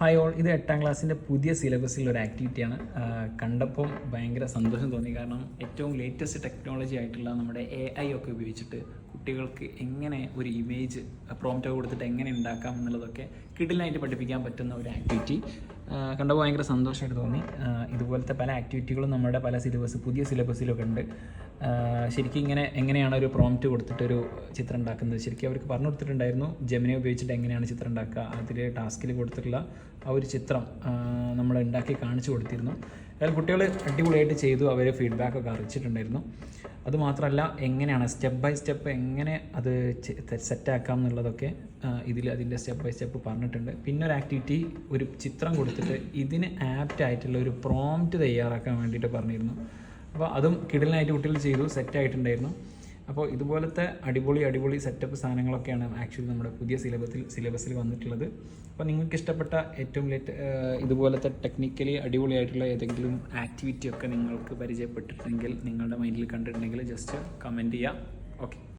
Hi all, ഇത് 8ാം ക്ലാസ്സിൻ്റെ പുതിയ സിലബസിലുള്ള ഒരു ആക്ടിവിറ്റിയാണ്. കണ്ടപ്പം ഭയങ്കര സന്തോഷം തോന്നി. കാരണം ഏറ്റവും ലേറ്റസ്റ്റ് ടെക്നോളജി ആയിട്ടുള്ള നമ്മുടെ AI ഒക്കെ ഉപയോഗിച്ചിട്ട് കുട്ടികൾക്ക് എങ്ങനെ ഒരു ഇമേജ് പ്രോംപ്റ്റ് കൊടുത്തിട്ട് എങ്ങനെ ഉണ്ടാക്കാം എന്നുള്ളതൊക്കെ കിടിലായിട്ട് പഠിപ്പിക്കാൻ പറ്റുന്ന ഒരു ആക്ടിവിറ്റി കണ്ടപ്പോൾ ഭയങ്കര സന്തോഷമായിട്ട് തോന്നി. ഇതുപോലത്തെ പല ആക്ടിവിറ്റികളും നമ്മുടെ പല പുതിയ സിലബസിലൊക്കെ ഉണ്ട്. ശരിക്കും എങ്ങനെയാണ് ഒരു പ്രോംപ്റ്റ് കൊടുത്തിട്ടൊരു ചിത്രം ഉണ്ടാക്കുന്നത് ശരിക്കും അവർക്ക് പറഞ്ഞു കൊടുത്തിട്ടുണ്ടായിരുന്നു. ജെമിനി ഉപയോഗിച്ചിട്ട് എങ്ങനെയാണ് ചിത്രം ഉണ്ടാക്കുക, അതിൽ ടാസ്കിൽ കൊടുത്തിട്ടുള്ള ആ ഒരു ചിത്രം നമ്മൾ ഉണ്ടാക്കി കാണിച്ചു കൊടുത്തിരുന്നു. അതായത് കുട്ടികൾ അടിപൊളിയായിട്ട് ചെയ്തു, അവർ ഫീഡ്ബാക്കൊക്കെ അറിയിച്ചിട്ടുണ്ടായിരുന്നു. അതുമാത്രമല്ല എങ്ങനെയാണ് സ്റ്റെപ്പ് ബൈ സ്റ്റെപ്പ് എങ്ങനെ അത് സെറ്റാക്കാം എന്നുള്ളതൊക്കെ അതിൻ്റെ സ്റ്റെപ്പ് ബൈ സ്റ്റെപ്പ് പറഞ്ഞിട്ടുണ്ട്. പിന്നെ ഒരു ആക്ടിവിറ്റി, ഒരു ചിത്രം കൊടുത്തിട്ട് ഇതിന് ആപ്റ്റ് ആയിട്ടുള്ള ഒരു പ്രോംപ്റ്റ് തയ്യാറാക്കാൻ വേണ്ടിയിട്ട് പറഞ്ഞിരുന്നു. അപ്പോൾ അതും കിടലിനായിട്ട് കുട്ടികൾ ചെയ്തു, സെറ്റായിട്ടുണ്ടായിരുന്നു. അപ്പോൾ ഇതുപോലത്തെ അടിപൊളി സെറ്റപ്പ് സാധനങ്ങളൊക്കെയാണ് ആക്ച്വലി നമ്മുടെ പുതിയ സിലബസിൽ വന്നിട്ടുള്ളത്. അപ്പോൾ നിങ്ങൾക്ക് ഇഷ്ടപ്പെട്ട ഏറ്റവും ഇതുപോലത്തെ ടെക്നിക്കലി അടിപൊളിയായിട്ടുള്ള ഏതെങ്കിലും ആക്ടിവിറ്റി ഒക്കെ നിങ്ങൾക്ക് പരിചയപ്പെട്ടിട്ടുണ്ടെങ്കിൽ, നിങ്ങളുടെ മൈൻഡിൽ കണ്ടിട്ടുണ്ടെങ്കിൽ ജസ്റ്റ് കമൻറ്റ് ചെയ്യുക. ഓക്കെ.